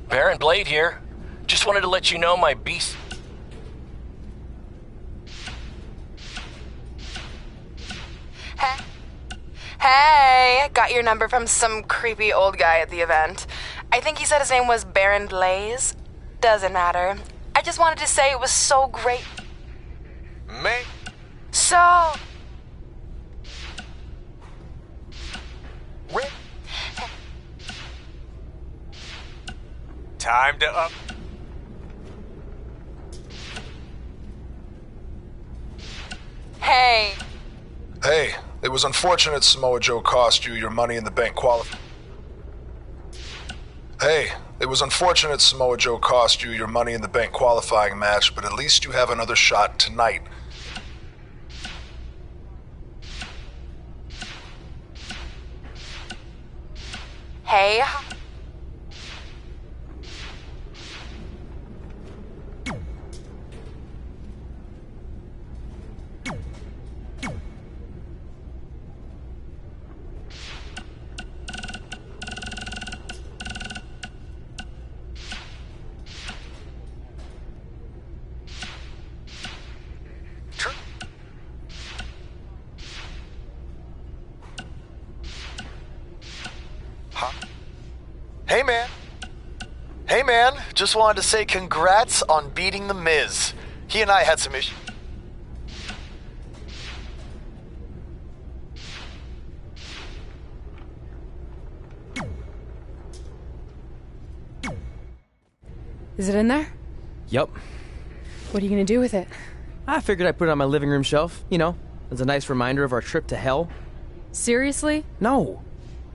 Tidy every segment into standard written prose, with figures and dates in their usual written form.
Baron Blade here. Just wanted to let you know my beast... Hey, got your number from some creepy old guy at the event. I think he said his name was Baron Blaze. Doesn't matter. I just wanted to say it was so great. So... Time to up. Hey. Hey, it was unfortunate Samoa Joe cost you your Money in the Bank qualifying match, but at least you have another shot tonight. Hey. Hey man, just wanted to say congrats on beating The Miz. He and I had some issues. Is it in there? Yup. What are you gonna do with it? I figured I'd put it on my living room shelf, you know, as a nice reminder of our trip to hell. Seriously? No.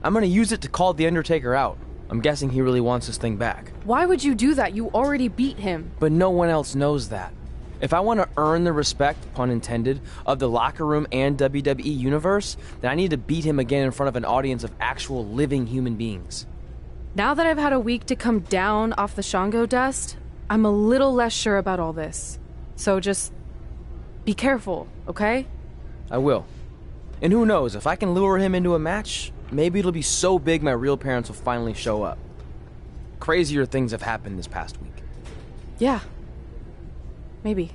I'm gonna use it to call The Undertaker out. I'm guessing he really wants this thing back. Why would you do that? You already beat him. But no one else knows that. If I want to earn the respect, pun intended, of the locker room and WWE universe, then I need to beat him again in front of an audience of actual living human beings. Now that I've had a week to come down off the Shango dust, I'm a little less sure about all this. So just be careful, okay? I will. And who knows, if I can lure him into a match, maybe it'll be so big my real parents will finally show up. Crazier things have happened this past week. Yeah. Maybe.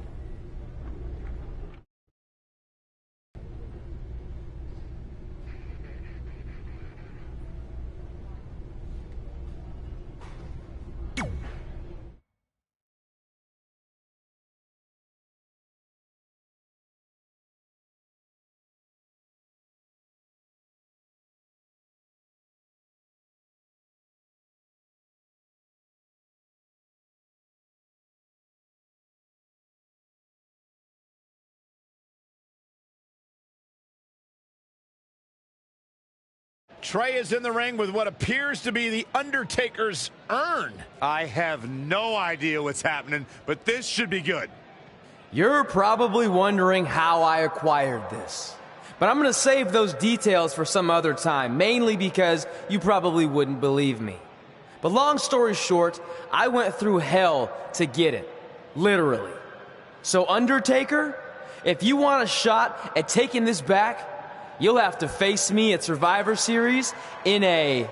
Trey is in the ring with what appears to be the Undertaker's urn. I have no idea what's happening, but this should be good. You're probably wondering how I acquired this. But I'm gonna save those details for some other time, mainly because you probably wouldn't believe me. But long story short, I went through hell to get it. Literally. So Undertaker, if you want a shot at taking this back, you'll have to face me at Survivor Series in a...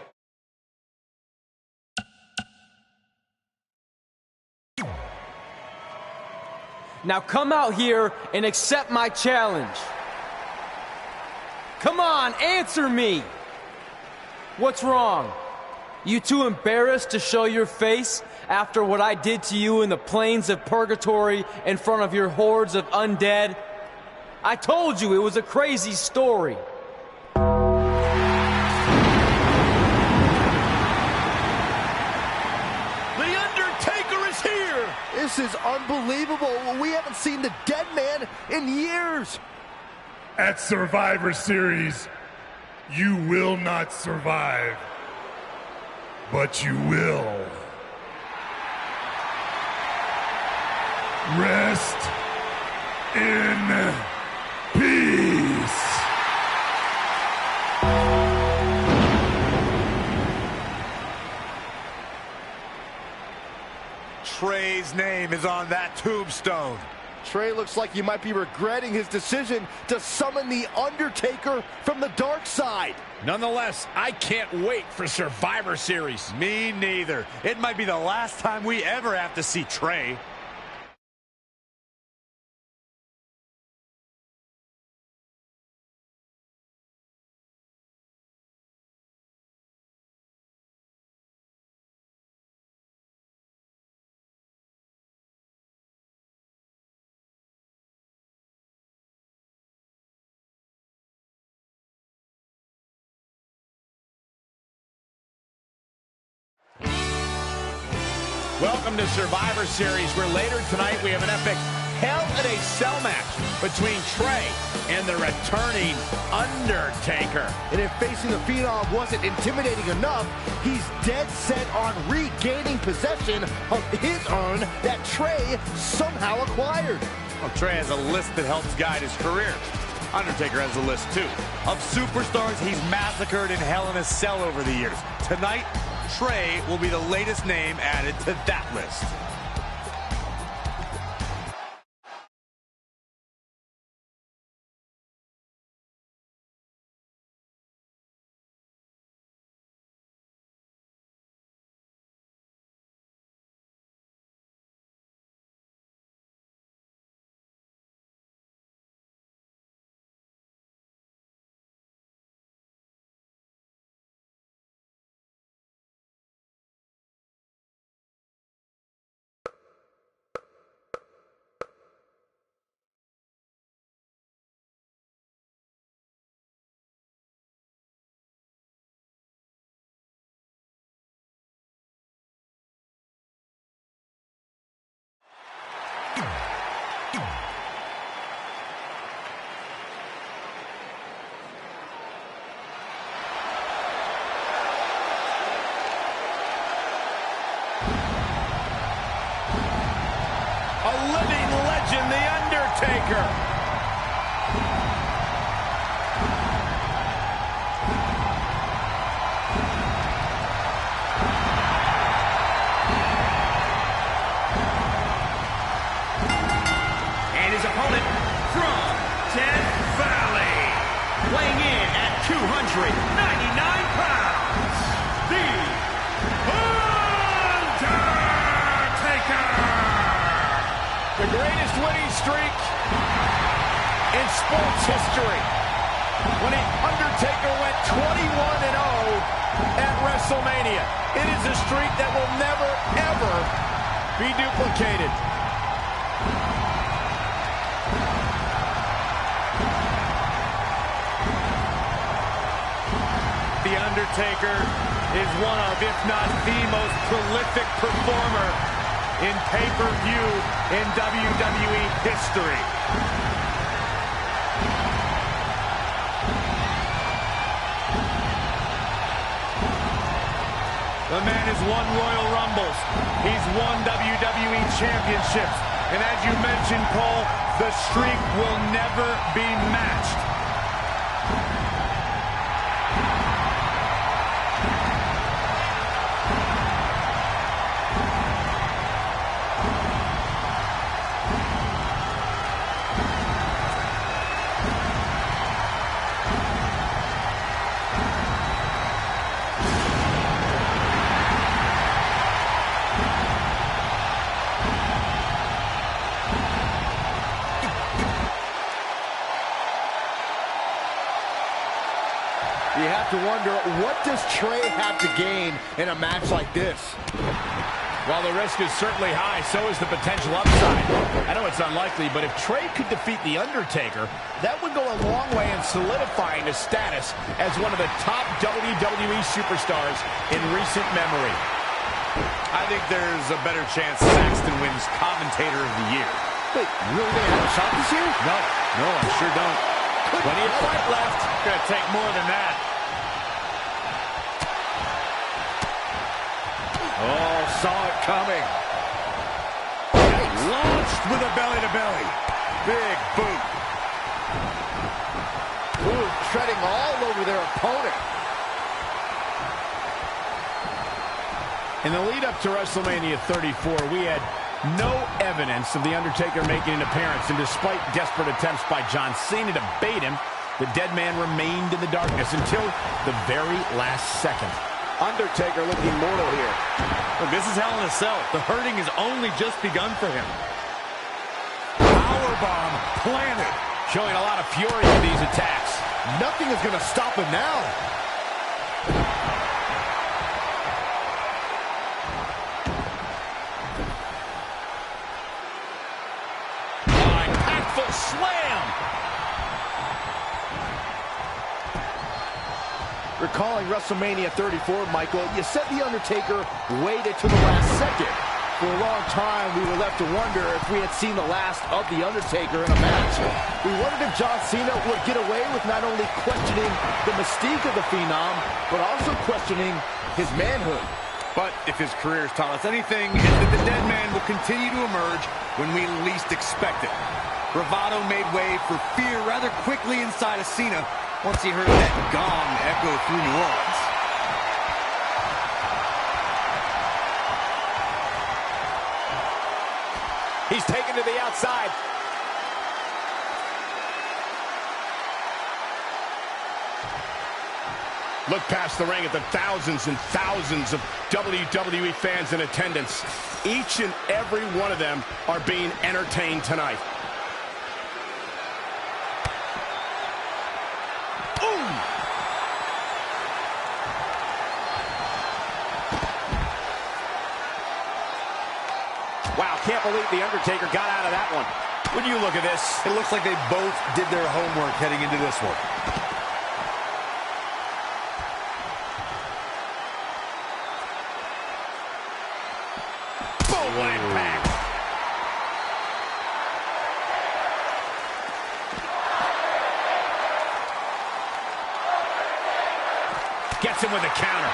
Now come out here and accept my challenge. Come on, answer me. What's wrong? You too embarrassed to show your face after what I did to you in the plains of purgatory in front of your hordes of undead? I told you it was a crazy story. The Undertaker is here! This is unbelievable. We haven't seen the dead man in years. At Survivor Series, you will not survive, but you will. Rest in peace. Trey's name is on that tombstone. Trey looks like he might be regretting his decision to summon The Undertaker from the dark side. Nonetheless, I can't wait for Survivor Series. Me neither. It might be the last time we ever have to see Trey. Welcome to Survivor Series, where later tonight we have an epic Hell in a Cell match between Trey and the returning Undertaker. And if facing the Phenom wasn't intimidating enough, he's dead set on regaining possession of his urn that Trey somehow acquired. Well, Trey has a list that helps guide his career. Undertaker has a list, too, of superstars he's massacred in Hell in a Cell over the years. Tonight, Trey will be the latest name added to that list. A living legend, The Undertaker. And his opponent from Death Valley, weighing in at 299 pounds, The Undertaker! The greatest winning streak in sports history. When The Undertaker went 21-0 at WrestleMania. It is a streak that will never, ever be duplicated. The Undertaker is one of, if not the most prolific performer in pay-per-view in WWE history. The man has won Royal Rumbles. He's won WWE Championships. And as you mentioned, Cole, the streak will never be matched. You have to wonder, what does Trey have to gain in a match like this? While the risk is certainly high, so is the potential upside. I know it's unlikely, but if Trey could defeat The Undertaker, that would go a long way in solidifying his status as one of the top WWE superstars in recent memory. I think there's a better chance Saxton wins Commentator of the Year. Wait, really gonna have a shot this year? No, I sure don't. Plenty of fight left. Gonna take more than that. Oh, saw it coming. Launched with a belly-to-belly. Big boot. Ooh, treading all over their opponent. In the lead-up to WrestleMania 34, we had No evidence of The Undertaker making an appearance, and despite desperate attempts by John Cena to bait him, the dead man remained in the darkness until the very last second. Undertaker looking mortal here. Look, this is Hell in a Cell. The hurting has only just begun for him. Powerbomb planted. Showing a lot of fury in these attacks. Nothing is going to stop him now. Impactful slam. Recalling WrestleMania 34, Michael, you said The Undertaker waited to the last second. For a long time, we were left to wonder if we had seen the last of The Undertaker in a match. We wondered if John Cena would get away with not only questioning the mystique of the Phenom, but also questioning his manhood. But if his career has taught us anything, it's that the dead man will continue to emerge when we least expect it. Bravado made way for fear rather quickly inside of Cena once he heard that gong echo through New Orleans. He's taken to the outside. Look past the ring at the thousands and thousands of WWE fans in attendance. Each and every one of them are being entertained tonight. Ooh! Wow, can't believe The Undertaker got out of that one. When you look at this, It looks like they both did their homework heading into this one. boom, what impact. Gets him with a counter.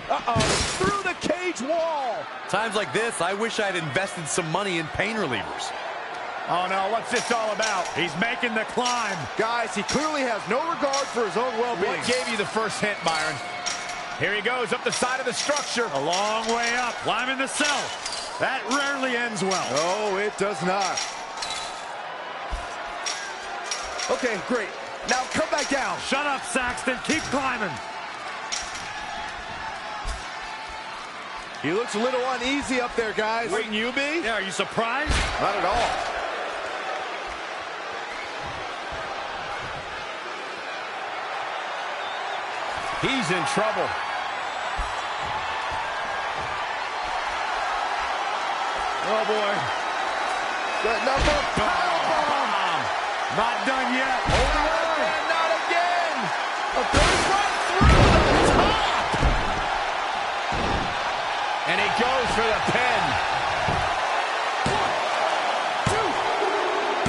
Uh-oh, through the cage wall. Times like this, I wish I'd invested some money in pain relievers. Oh no, what's this all about? He's making the climb. Guys, he clearly has no regard for his own well-being. What gave you the first hint, Byron? Here he goes, up the side of the structure. A long way up, climbing the cell. That rarely ends well. No, it does not. Okay, great. Now come back down. Shut up, Saxton. Keep climbing. He looks a little uneasy up there, guys. Wouldn't you be? Yeah, are you surprised? Not at all. He's in trouble. Oh, boy. That number Bomb. Not done yet. holding on. And not again. A third run through the top. And he goes for the pin. 1, 2,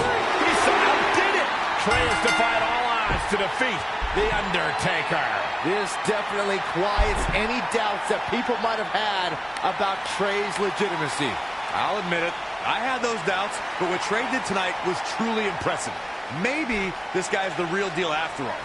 3. He somehow did it. Trey has defied all odds to defeat The Undertaker. This definitely quiets any doubts that people might have had about Trey's legitimacy. I'll admit it. I had those doubts, but what Trey did tonight was truly impressive. Maybe this guy's the real deal after all.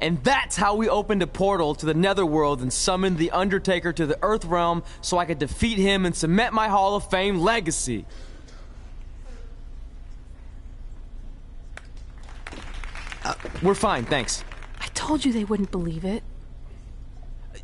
And that's how we opened a portal to the Netherworld and summoned The Undertaker to the Earth Realm so I could defeat him and cement my Hall of Fame legacy. We're fine, thanks. I told you they wouldn't believe it.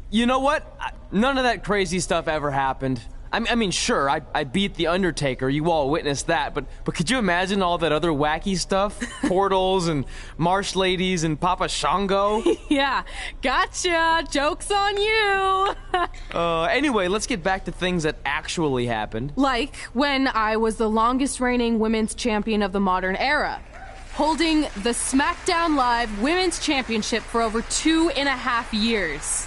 You know what? None of that crazy stuff ever happened. I mean, sure, I beat The Undertaker, you all witnessed that, but could you imagine all that other wacky stuff? Portals and marsh ladies and Papa Shango? Yeah, gotcha! Joke's on you! Anyway, let's get back to things that actually happened. Like when I was the longest reigning women's champion of the modern era, holding the SmackDown Live Women's Championship for over 2.5 years.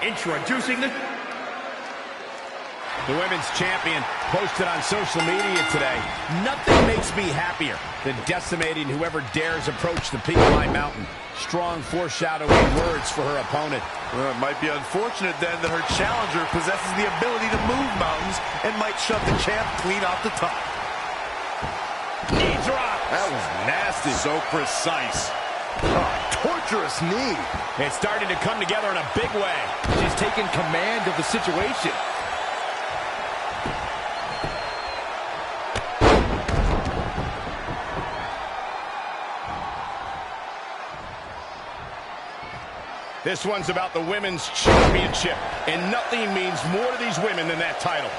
Introducing the women's champion posted on social media today. Nothing makes me happier than decimating whoever dares approach the peak of my mountain. Strong foreshadowing words for her opponent. Well, it might be unfortunate then that her challenger possesses the ability to move mountains and might shove the champ clean off the top. Knee drop. That was nasty. So precise. Oh, torturous knee. It's starting to come together in a big way. She's taken command of the situation. This one's about the women's championship, and nothing means more to these women than that title.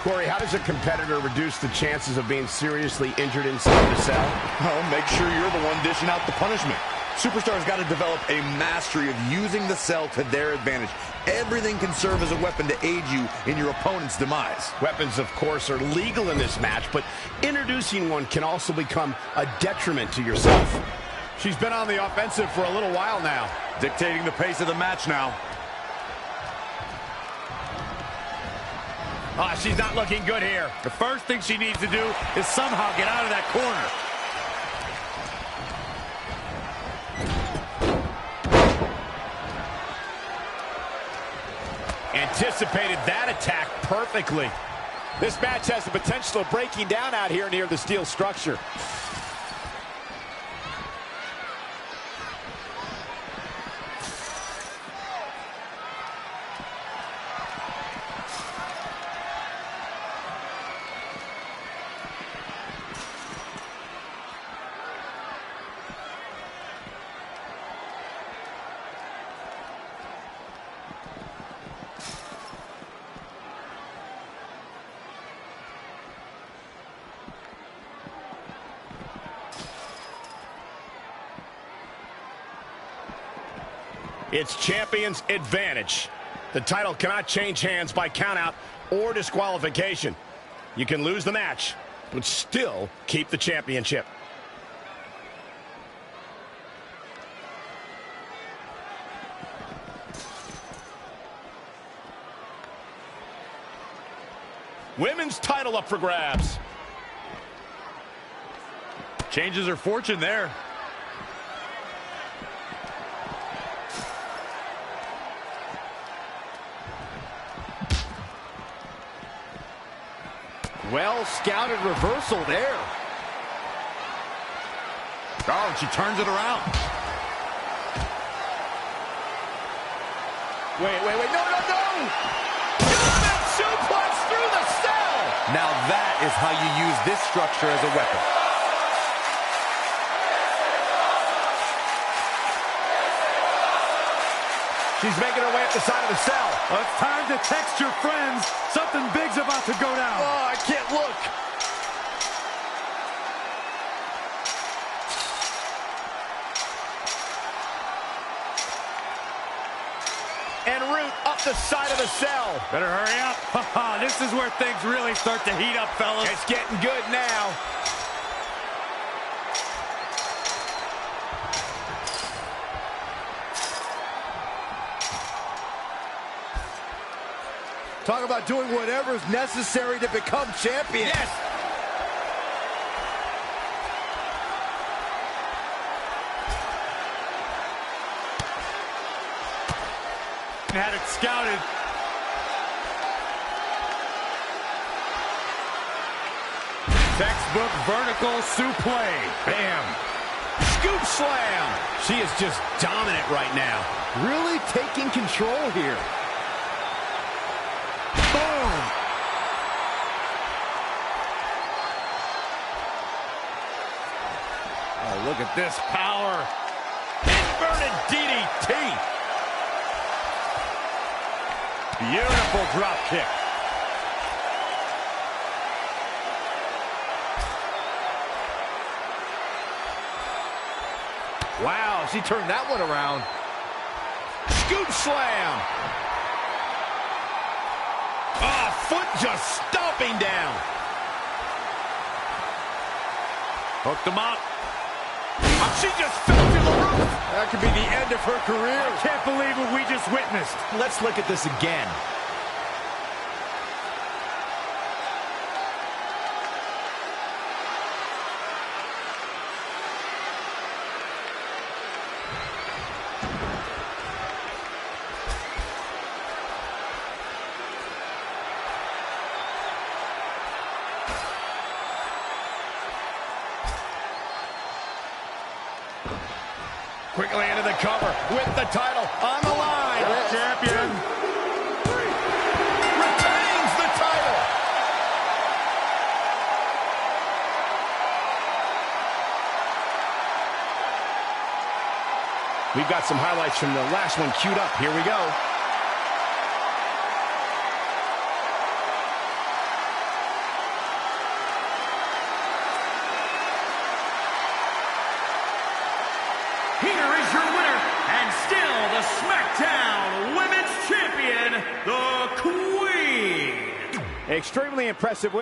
Corey, how does a competitor reduce the chances of being seriously injured inside the cell? Oh, make sure you're the one dishing out the punishment. Superstars got to develop a mastery of using the cell to their advantage. Everything can serve as a weapon to aid you in your opponent's demise. Weapons, of course, are legal in this match, but introducing one can also become a detriment to yourself. She's been on the offensive for a little while now. Dictating the pace of the match now. She's not looking good here. The first thing she needs to do is somehow get out of that corner. Anticipated that attack perfectly. This match has the potential of breaking down out here near the steel structure. It's champion's advantage. The title cannot change hands by countout or disqualification. You can lose the match, but still keep the championship. Women's title up for grabs. Changes her fortune there. Well-scouted reversal there. Oh, and she turns it around. Wait. No. German suplex through the cell. Now that is how you use this structure as a weapon. She's making her way up the side of the cell. Well, it's time to text your friends. Something big's about to go down. Oh, I can't look. En route up the side of the cell. Better hurry up. This is where things really start to heat up, fellas. It's getting good now. Talk about doing whatever is necessary to become champion. Yes. Had it scouted. Textbook vertical suplex. Bam. Scoop slam. She is just dominant right now. Really taking control here. Boom. Oh, look at this power. Inverted DDT. Beautiful drop kick. Wow, she turned that one around. Scoop slam. Oh, foot just stomping down. Hooked him up. She just fell through the roof. That could be the end of her career. I can't believe what we just witnessed. Let's look at this again. Quickly into the cover with the title on the line. Champion. Retains the title. We've got some highlights from the last one queued up. Here we go. Extremely impressive.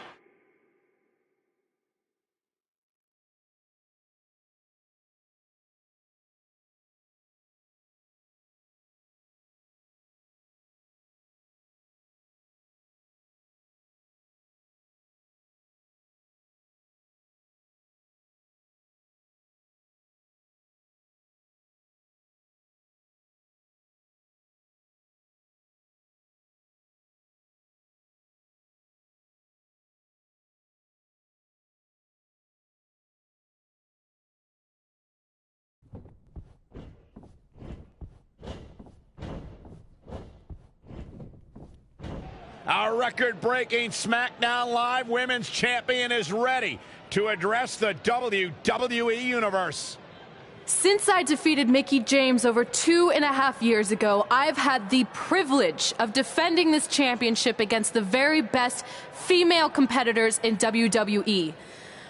Our record-breaking SmackDown Live Women's Champion is ready to address the WWE Universe. Since I defeated Mickie James over 2.5 years ago, I've had the privilege of defending this championship against the very best female competitors in WWE.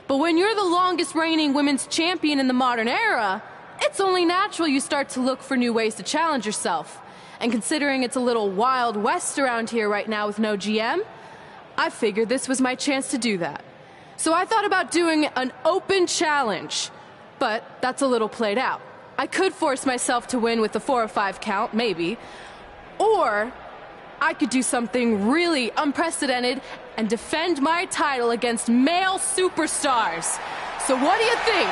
But when you're the longest reigning women's champion in the modern era, it's only natural you start to look for new ways to challenge yourself. And considering it's a little Wild West around here right now with no GM, I figured this was my chance to do that. So I thought about doing an open challenge, but that's a little played out. I could force myself to win with a 4 or 5 count, maybe. Or I could do something really unprecedented and defend my title against male superstars. So what do you think?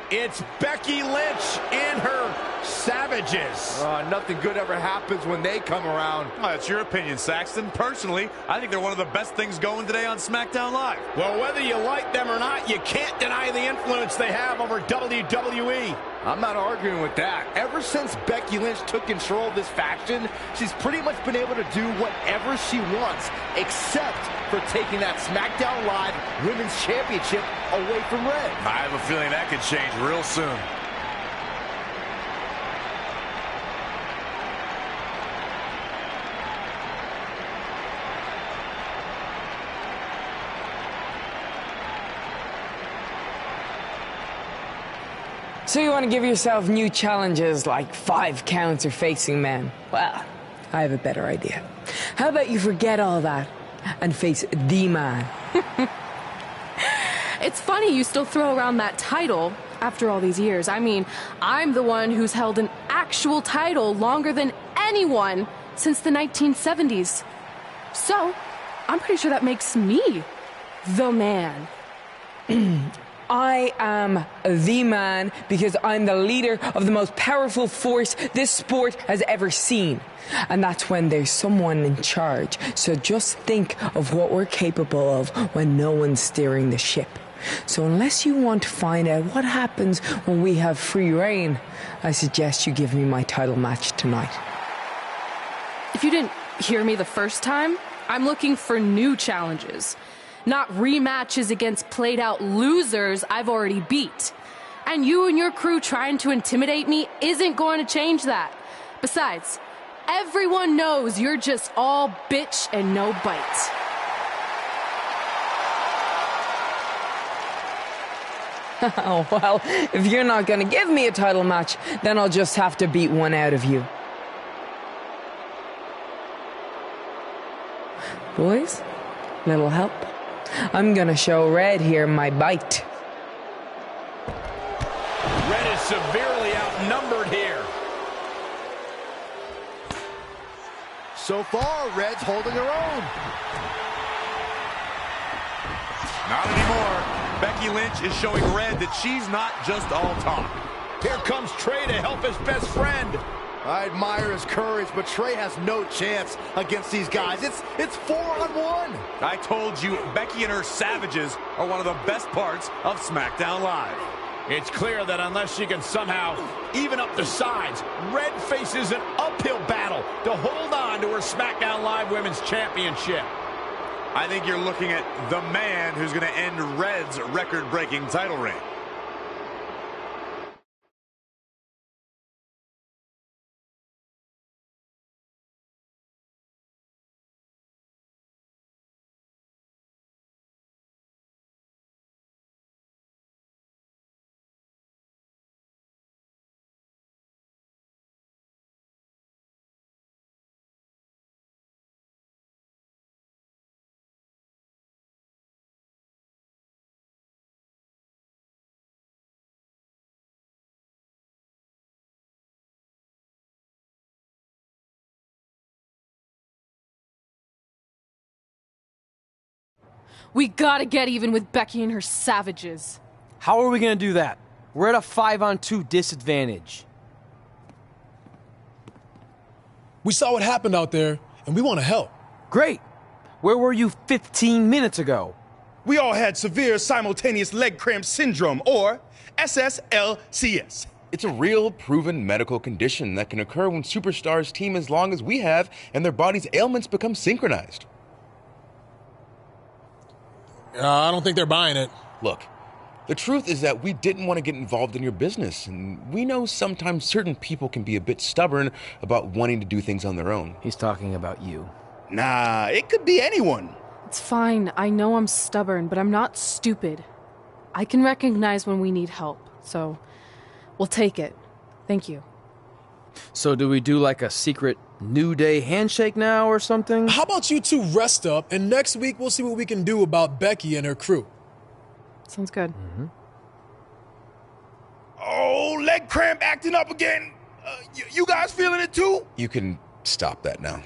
It's Becky Lynch and her Savages. Nothing good ever happens when they come around. Oh, that's your opinion, Saxton. Personally, I think they're one of the best things going today on SmackDown Live. Well, whether you like them or not, you can't deny the influence they have over WWE. I'm not arguing with that. Ever since Becky Lynch took control of this faction, she's pretty much been able to do whatever she wants, except for taking that SmackDown Live Women's Championship away from Red. I have a feeling that could change real soon. So you want to give yourself new challenges like 5 counts or facing men? Well, I have a better idea. How about you forget all that and face the man? It's funny you still throw around that title after all these years. I mean, I'm the one who's held an actual title longer than anyone since the 1970s. So, I'm pretty sure that makes me the man. I am the man because I'm the leader of the most powerful force this sport has ever seen. And that's when there's someone in charge. So just think of what we're capable of when no one's steering the ship. So unless you want to find out what happens when we have free reign, I suggest you give me my title match tonight. If you didn't hear me the first time, I'm looking for new challenges. Not rematches against played-out losers I've already beat. And you and your crew trying to intimidate me isn't going to change that. Besides, everyone knows you're just all bitch and no bite. Oh, well, if you're not going to give me a title match, then I'll just have to beat one out of you. Boys, little help? I'm gonna show Red here my bite. Red is severely outnumbered here. So far, Red's holding her own. Not anymore. Becky Lynch is showing Red that she's not just all talk. Here comes Trey to help his best friend. I admire his courage, but Trey has no chance against these guys. It's 4-on-1. I told you, Becky and her Savages are one of the best parts of SmackDown Live. It's clear that unless she can somehow even up the sides, Red faces an uphill battle to hold on to her SmackDown Live Women's Championship. I think you're looking at the man who's going to end Red's record-breaking title reign. We gotta get even with Becky and her savages. How are we gonna do that? We're at a 5-on-2 disadvantage. We saw what happened out there, and we want to help. Great. Where were you 15 minutes ago? We all had severe simultaneous leg cramp syndrome, or SSLCS. It's a real, proven medical condition that can occur when superstars team as long as we have and their body's ailments become synchronized. I don't think they're buying it. Look, the truth is that we didn't want to get involved in your business, and we know sometimes certain people can be a bit stubborn about wanting to do things on their own. He's talking about you. Nah, it could be anyone. It's fine. I know I'm stubborn, but I'm not stupid. I can recognize when we need help, so we'll take it. Thank you. So do we do like a secret New Day handshake now or something? How about you two rest up, and next week we'll see what we can do about Becky and her crew. Sounds good. Mm-hmm. Oh, leg cramp acting up again. You guys feeling it too? You can stop that now.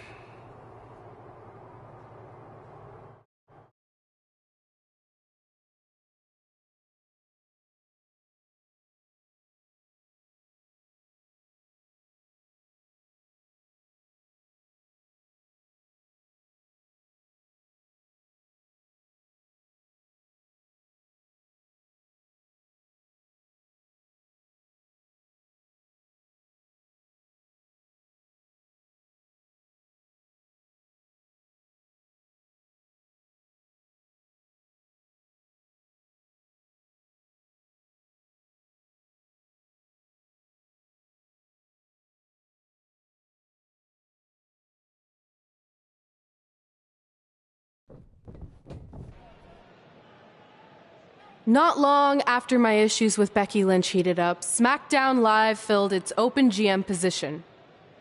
Not long after my issues with Becky Lynch heated up, SmackDown Live filled its open GM position.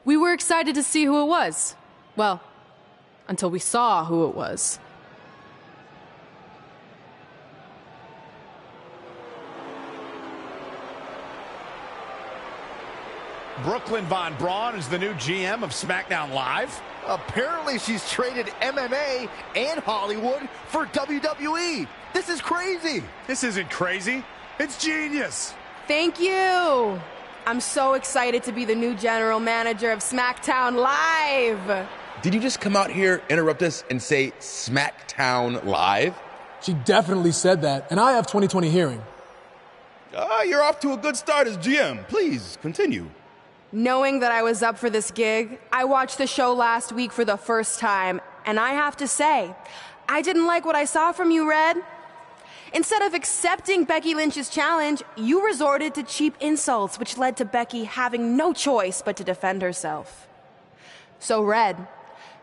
We were excited to see who it was. Well, until we saw who it was. Brooklyn Von Braun is the new GM of SmackDown Live. Apparently she's traded MMA and Hollywood for WWE. This is crazy. This isn't crazy. It's genius. Thank you. I'm so excited to be the new general manager of SmackDown Live. Did you just come out here, interrupt us, and say SmackDown Live? She definitely said that, and I have 20/20 hearing. You're off to a good start as GM. Please, continue. Knowing that I was up for this gig, I watched the show last week for the first time, and I have to say, I didn't like what I saw from you, Red. Instead of accepting Becky Lynch's challenge, you resorted to cheap insults, which led to Becky having no choice but to defend herself. So, Red,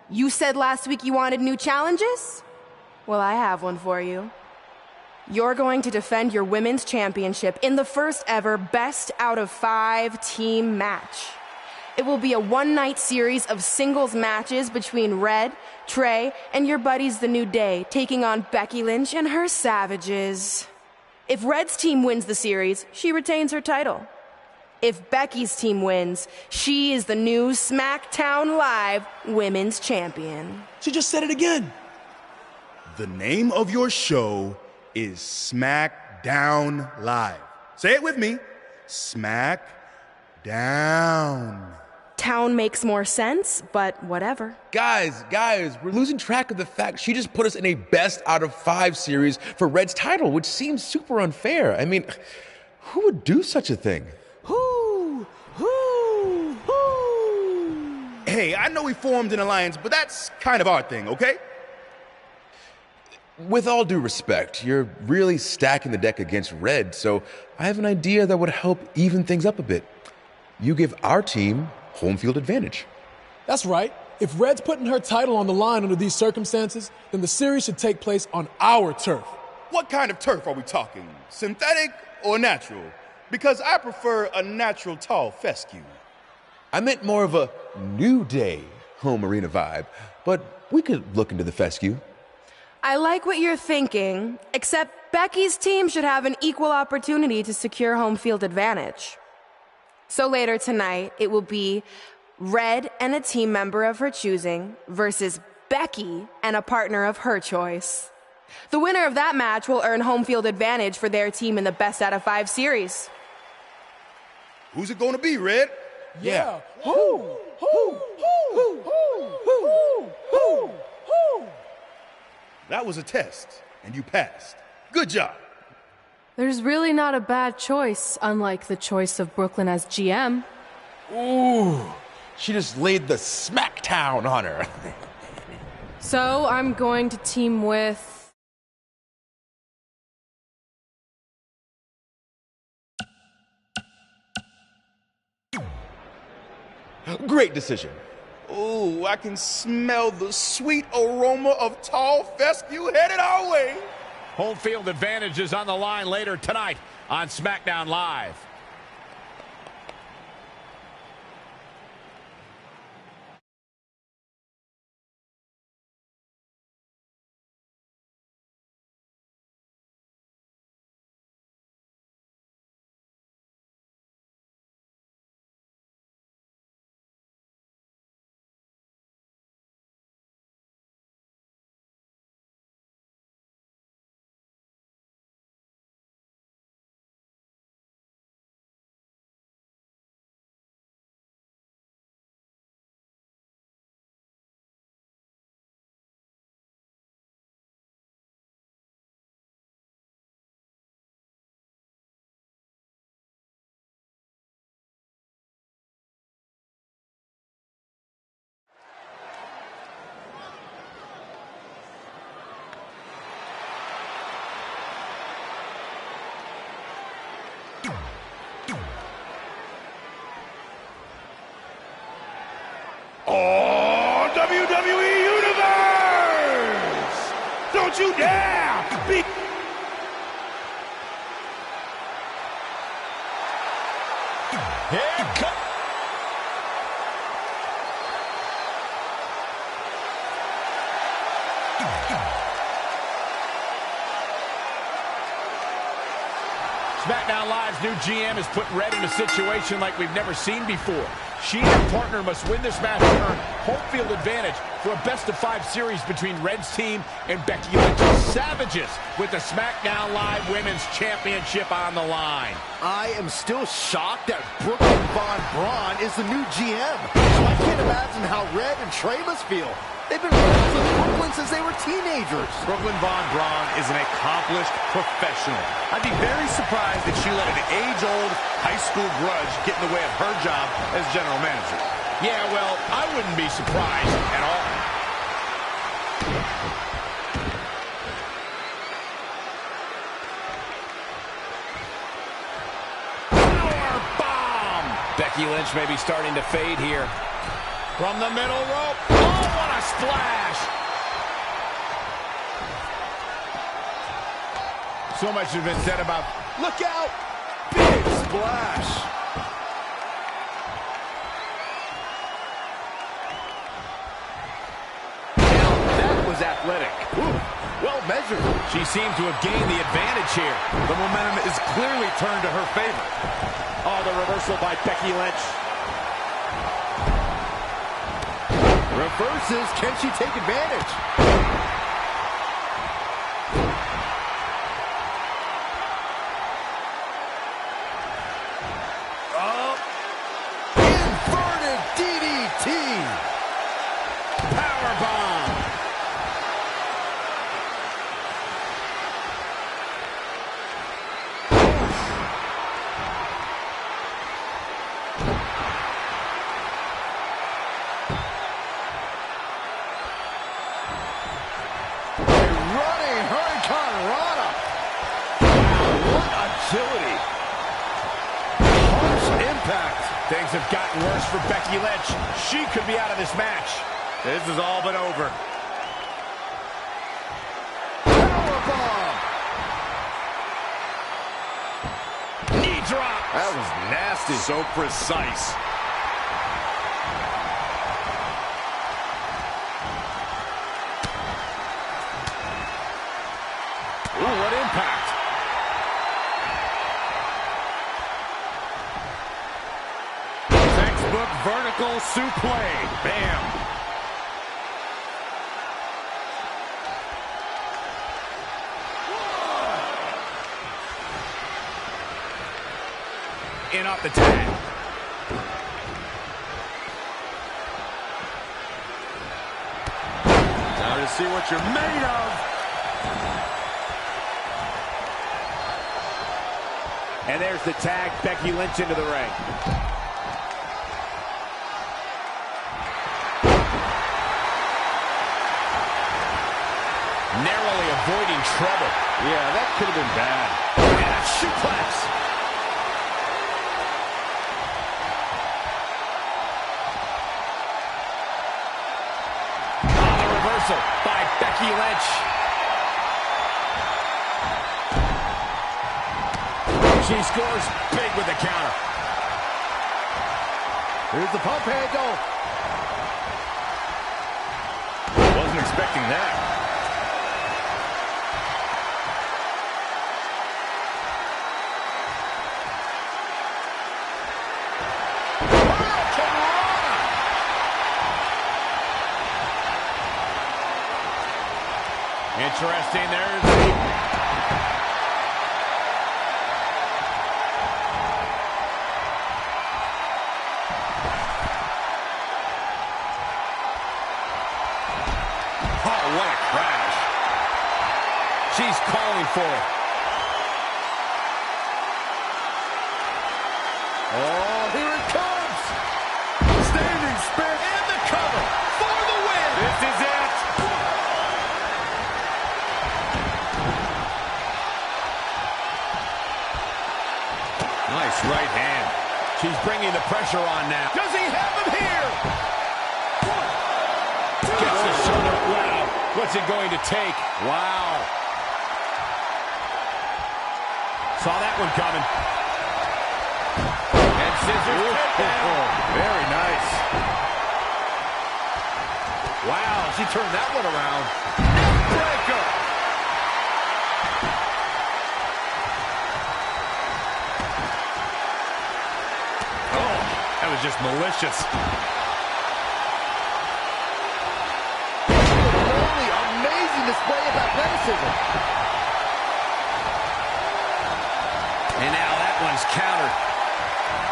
you said last week you wanted new challenges? Well, I have one for you. You're going to defend your women's championship in the first ever best out of 5 team match. It will be a one-night series of singles matches between Red, Trey, and your buddies The New Day, taking on Becky Lynch and her savages. If Red's team wins the series, she retains her title. If Becky's team wins, she is the new SmackDown Live Women's Champion. She just said it again. The name of your show is SmackDown Live. Say it with me. SmackDown. Town makes more sense, but whatever. Guys, we're losing track of the fact she just put us in a best out of 5 series for Red's title, which seems super unfair. I mean, who would do such a thing? Who? Hey, I know we formed an alliance, but that's kind of our thing, okay? With all due respect, you're really stacking the deck against Red, so I have an idea that would help even things up a bit. You give our team home field advantage. That's right. If Red's putting her title on the line under these circumstances, then the series should take place on our turf. What kind of turf are we talking? Synthetic or natural? Because I prefer a natural tall fescue. I meant more of a New Day home arena vibe, but we could look into the fescue. I like what you're thinking, except Becky's team should have an equal opportunity to secure home field advantage. So later tonight, it will be Red and a team member of her choosing versus Becky and a partner of her choice. The winner of that match will earn home field advantage for their team in the best out of 5 series. Who's it going to be, Red? Yeah. Who? That was a test, and you passed. Good job. There's really not a bad choice, unlike the choice of Brooklyn as GM. Ooh, she just laid the smackdown on her. So I'm going to team with... Great decision. Ooh, I can smell the sweet aroma of tall fescue headed our way. Home field advantage is on the line later tonight on SmackDown Live. Oh, WWE Universe! Don't you dare be... Here comes... SmackDown Live's new GM has put Red in a situation like we've never seen before. She and her partner must win this match to earn home field advantage for a best-of-5 series between Red's team and Becky Lynch's Savages with the SmackDown Live Women's Championship on the line. I am still shocked that Brooklyn Von Braun is the new GM. So I can't imagine how Red and Trey must feel. They've been friends with Brooklyn since they were teenagers. Brooklyn Von Braun is an accomplished professional. I'd be very surprised if she let an age-old high school grudge get in the way of her job as general manager. Yeah, well, I wouldn't be surprised at all. Power bomb! Becky Lynch may be starting to fade here. From the middle rope. Oh, what a splash! So much has been said about... Look out! Big splash! Now that was athletic. Ooh, well measured. She seemed to have gained the advantage here. The momentum is clearly turned to her favor. Oh, the reversal by Becky Lynch. Reverses. Can she take advantage? Oh. Inverted DDT. Powerbomb. Agility. Harsh impact. Things have gotten worse for Becky Lynch. She could be out of this match. This is all but over. Powerbomb. Knee drop. That was nasty. So precise. Ooh, what impact. Textbook vertical suplex. Bam. in off the tag. Now to see what you're made of. And there's the tag. Becky Lynch into the ring. Narrowly avoiding trouble. Yeah, that could have been bad. And a suplex. Oh, the reversal by Becky Lynch. She scores big with the counter. Here's the pump handle. Wasn't expecting that. Interesting. There's the... Oh, what a crash. She's calling for it. Oh, here it comes. Standing spin and the cover for the win. This is it. Nice right hand. She's bringing the pressure on now. Does he have him here? Gets the shoulder. Wow. What's it going to take? Wow. Saw that one coming. And scissors takedown. Very nice. Wow, she turned that one around. Neckbreaker. Oh, that was just malicious. Holy, amazing display of athleticism. And now that one's countered.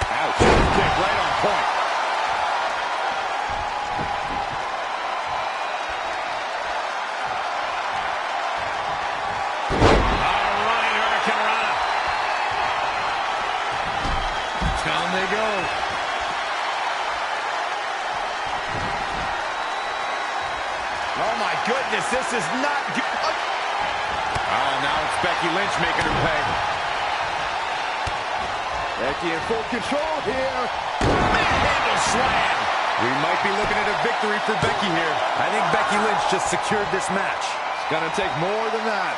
Ouch. Kick right on point. Running Hurricane Rana. Down they go. Oh my goodness, this is not good. Oh, now it's Becky Lynch making her pay. Becky in full control here. Manhandle slam. We might be looking at a victory for Becky here. I think Becky Lynch just secured this match. It's gonna take more than that.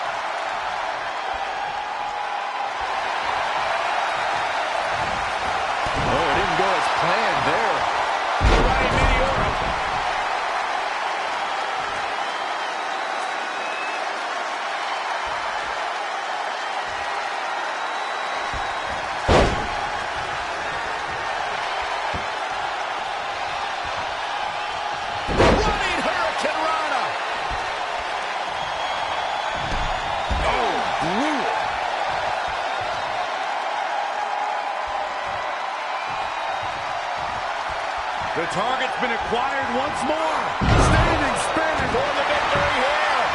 Oh, it didn't go as planned there. Right, Meteora. Running Hurricane Rana. Oh, brutal. The target's been acquired once more. Standing spin for the victory here.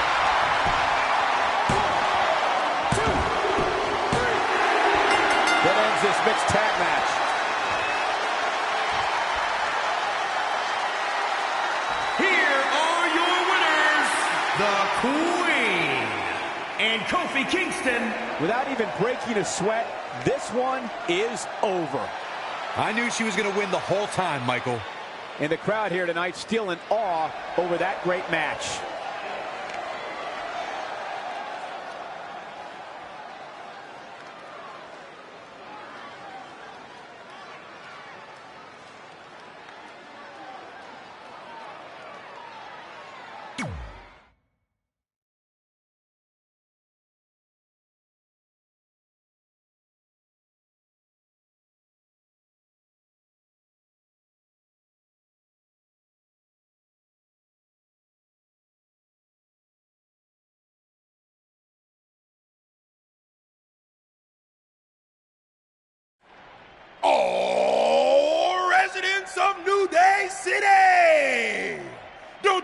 That ends this mixed tag match. Here are your winners, the Queen and Kofi Kingston. Without even breaking a sweat, this one is over. I knew she was going to win the whole time, Michael. And the crowd here tonight still in awe over that great match.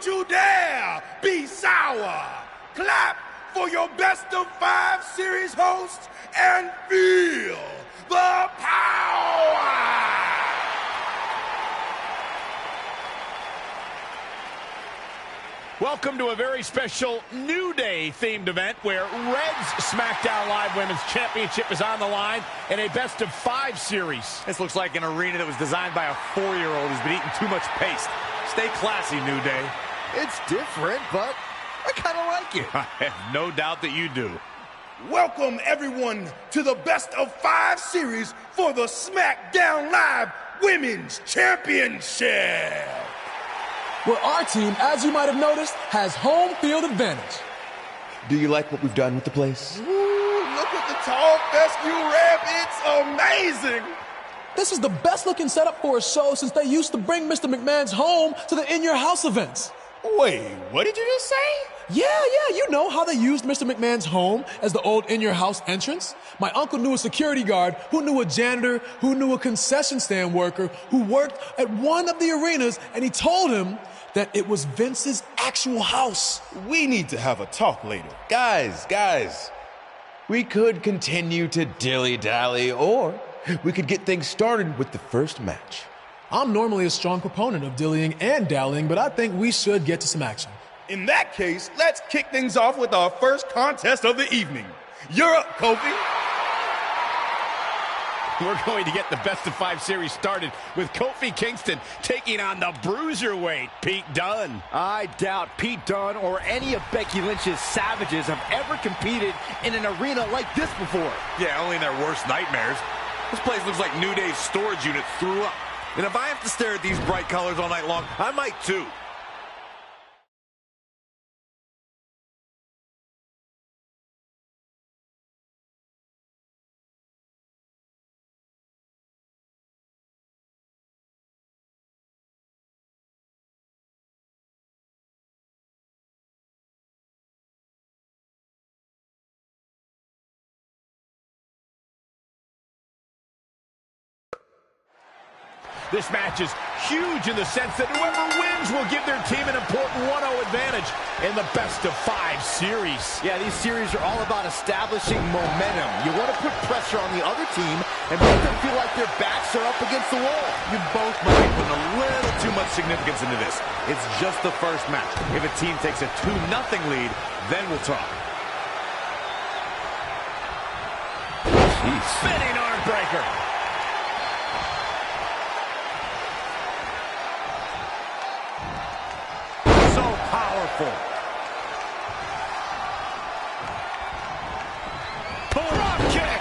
Don't you dare be sour. Clap for your best of 5 series host and feel the power. Welcome to a very special New Day themed event where Red's SmackDown Live Women's Championship is on the line in a best of 5 series. This looks like an arena that was designed by a 4-year-old who's been eating too much paste. Stay classy, New Day. It's different, but I kind of like it. I have no doubt that you do. Welcome, everyone, to the best of 5 series for the SmackDown Live Women's Championship. Where our team, as you might have noticed, has home field advantage. Do you like what we've done with the place? Ooh, look at the tall fescue ramp. It's amazing. This is the best looking setup for a show since they used to bring Mr. McMahon's home to the In Your House events. Wait, what did you just say? Yeah, you know how they used Mr. McMahon's home as the old In Your House entrance? My uncle knew a security guard, who knew a janitor, who knew a concession stand worker, who worked at one of the arenas, and he told him that it was Vince's actual house. We need to have a talk later. Guys, we could continue to dilly-dally, or we could get things started with the first match. I'm normally a strong proponent of dillying and dallying, but I think we should get to some action. In that case, let's kick things off with our first contest of the evening. You're up, Kofi. We're going to get the best of 5 series started with Kofi Kingston taking on the bruiserweight Pete Dunne. I doubt Pete Dunne or any of Becky Lynch's savages have ever competed in an arena like this before. Yeah, only in their worst nightmares. This place looks like New Day's storage unit threw up. And if I have to stare at these bright colors all night long, I might too. This match is huge in the sense that whoever wins will give their team an important 1-0 advantage in the best of 5 series. Yeah, these series are all about establishing momentum. You want to put pressure on the other team and make them feel like their backs are up against the wall. You both might be putting a little too much significance into this. It's just the first match. If a team takes a 2-0 lead, then we'll talk. Jeez. Spinning arm breaker. Powerful. Drop kick.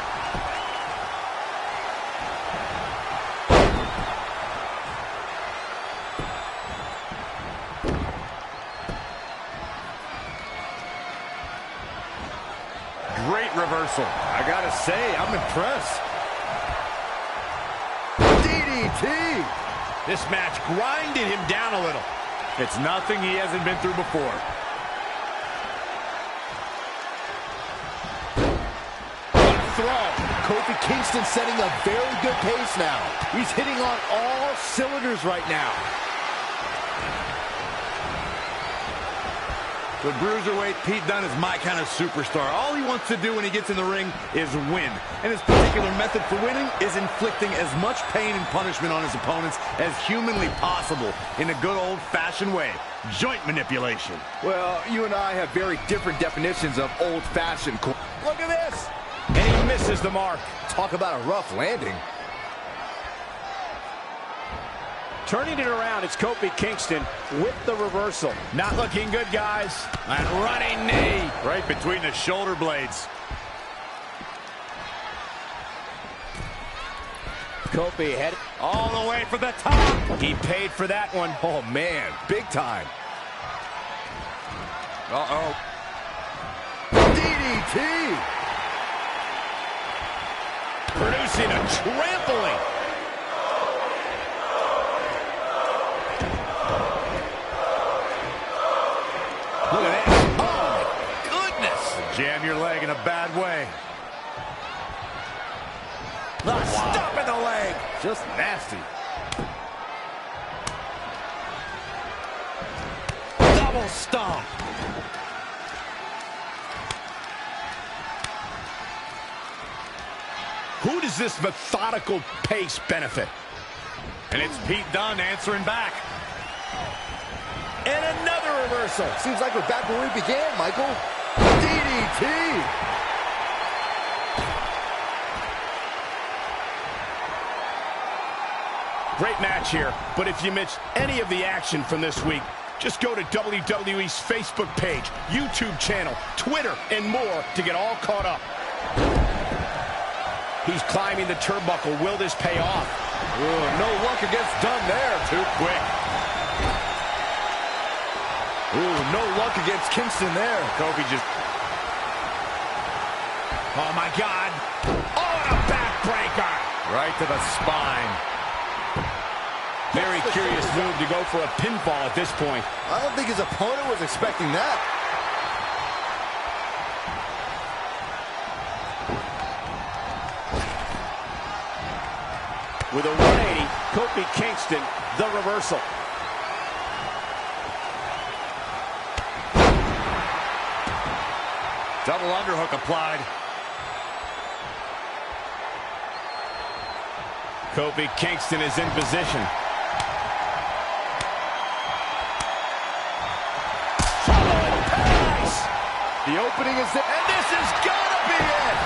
Great reversal. I gotta say, I'm impressed. DDT. This match grinded him down a little. It's nothing he hasn't been through before. What a throw. Kofi Kingston setting a very good pace now. He's hitting on all cylinders right now. The bruiserweight Pete Dunne is my kind of superstar. All he wants to do when he gets in the ring is win. And his particular method for winning is inflicting as much pain and punishment on his opponents as humanly possible in a good old-fashioned way. Joint manipulation. Well, you and I have very different definitions of old-fashioned. Look at this. And he misses the mark. Talk about a rough landing. Turning it around, it's Kofi Kingston with the reversal. Not looking good, guys. And running knee. Right between the shoulder blades. Kofi headed all the way for the top. He paid for that one. Oh, man, big time. Uh-oh. DDT. Producing a trampling. Look at this. Oh, my goodness. Jam your leg in a bad way. Stop in the leg. Just nasty. Ankle stomp. Who does this methodical pace benefit? And it's Pete Dunne answering back. And another reversal. Seems like we're back where we began, Michael. DDT. Great match here, but if you missed any of the action from this week, just go to WWE's Facebook page, YouTube channel, Twitter, and more to get all caught up. He's climbing the turnbuckle. Will this pay off? Ooh, no luck against Dunne there. Too quick. Ooh, no luck against Kingston there. Kofi just... Oh, my God. Oh, and a backbreaker. Right to the spine. Very curious move to go for a pinfall at this point. I don't think his opponent was expecting that. With a 180, Kofi Kingston, the reversal. Double underhook applied. Kofi Kingston is in position. The opening is there, and this is gonna be it!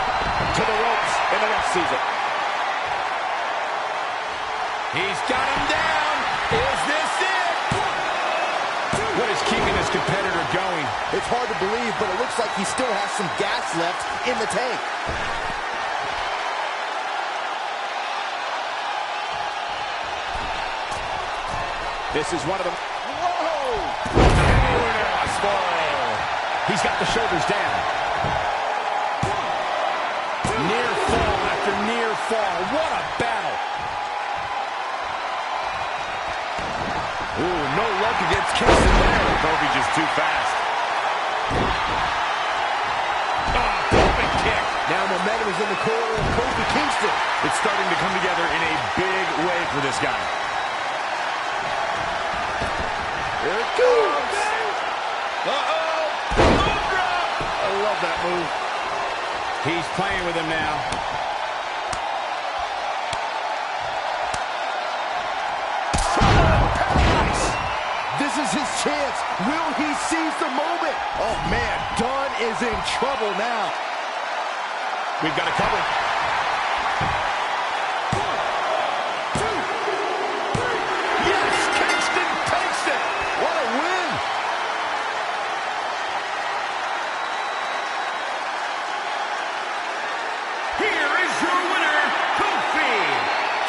To the ropes, and the ref sees it. He's got him down. Is this it? What is keeping this competitor going? It's hard to believe, but it looks like he still has some gas left in the tank. This is one of them. Whoa! He's got the shoulders down. Near fall after near fall. What a battle. Ooh, no luck against Kingston there. Kofi just too fast. Perfect kick. Now momentum is in the corner of Kofi Kingston. It's starting to come together in a big way for this guy. Here it goes. Uh-oh. I love that move. He's playing with him now. This is his chance. Will he seize the moment? Oh, man. Dunne is in trouble now. We've got a cover. 1, 2, 3. Yes, Kingston takes it. What a win. Here is your winner, Kofi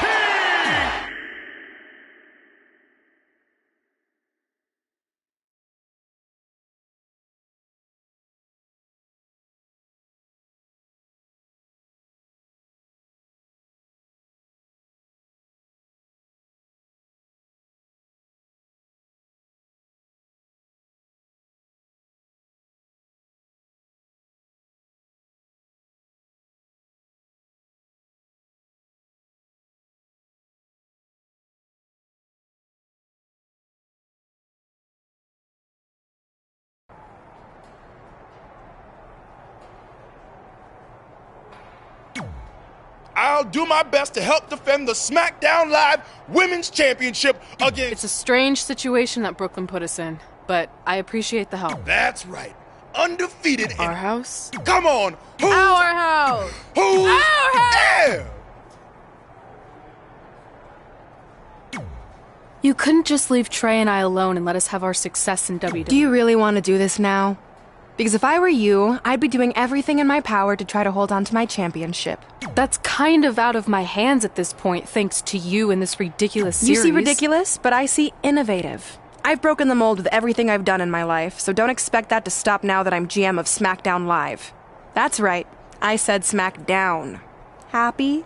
King! I'll do my best to help defend the SmackDown Live Women's Championship against... It's a strange situation that Brooklyn put us in, but I appreciate the help. That's right. Undefeated. Our house? Come on. Our house. Who's Our house. there? You couldn't just leave Trey and I alone and let us have our success in WWE. Do you really want to do this now? Because if I were you, I'd be doing everything in my power to try to hold on to my championship. That's kind of out of my hands at this point, thanks to you and this ridiculous series. You see ridiculous, but I see innovative. I've broken the mold with everything I've done in my life, so don't expect that to stop now that I'm GM of SmackDown Live. That's right, I said SmackDown. Happy?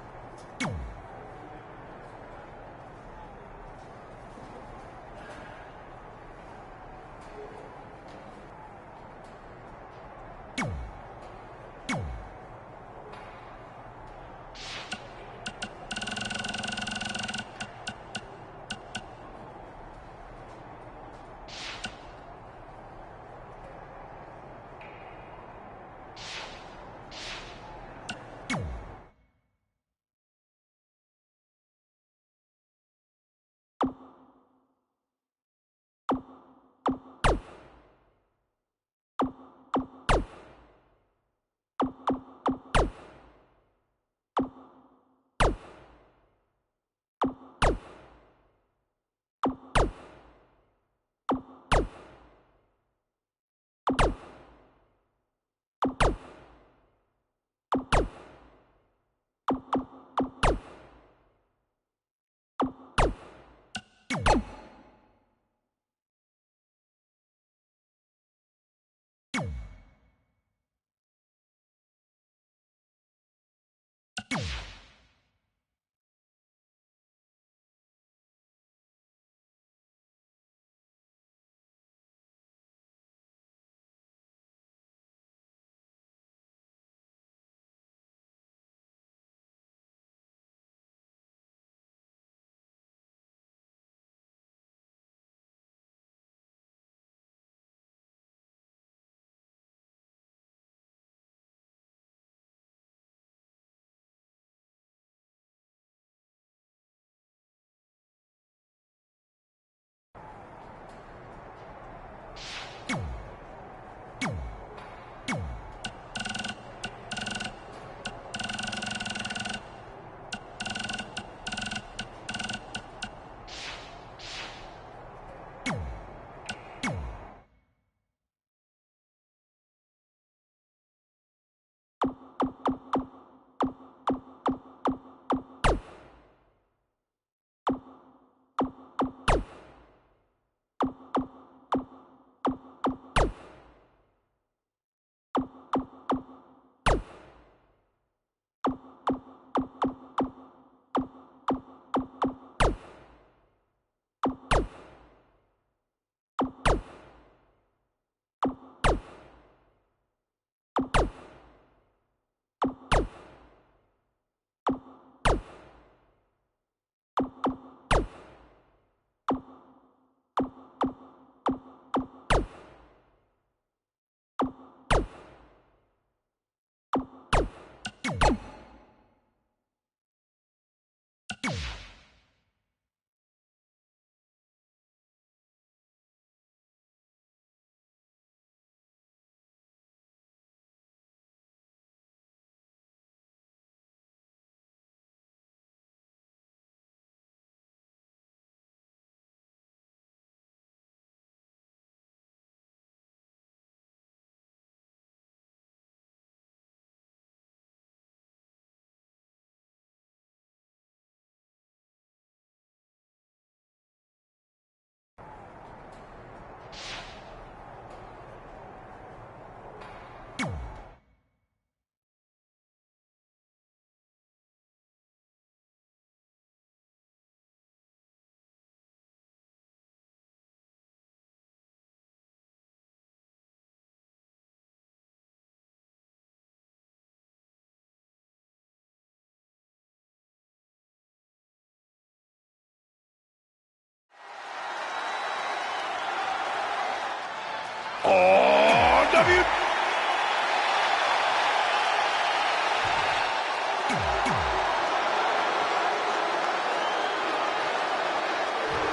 Oh,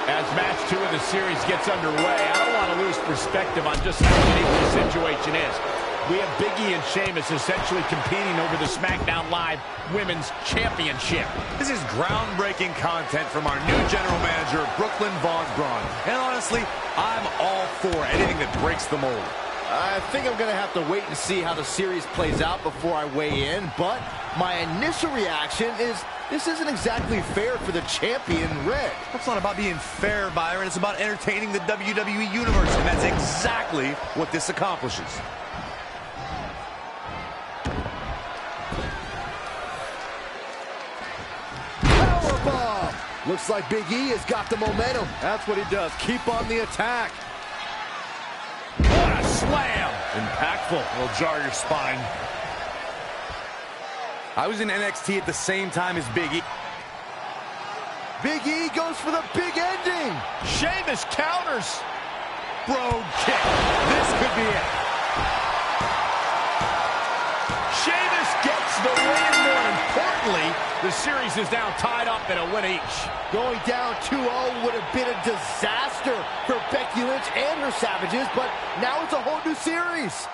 As match 2 of the series gets underway, I don't want to lose perspective on just how unique the situation is. We have Big E and Sheamus essentially competing over the SmackDown Live Women's Championship. This is groundbreaking content from our new general manager, Brooklyn Von Braun. And honestly, I'm all for anything that breaks the mold. I think I'm going to have to wait and see how the series plays out before I weigh in, but my initial reaction is this isn't exactly fair for the champion, Red. It's not about being fair, Byron. It's about entertaining the WWE Universe, and that's exactly what this accomplishes. Powerbomb! Looks like Big E has got the momentum. That's what he does. Keep on the attack. What a slam! Impactful. It'll jar your spine. I was in NXT at the same time as Big E. Big E goes for the big ending. Sheamus counters. Brogue kick. This could be it. Sheamus gets the win. More importantly, the series is now tied up in a win each. Going down 2-0 would have been a disaster for Becky Lynch and her Savages, but now it's a whole new series.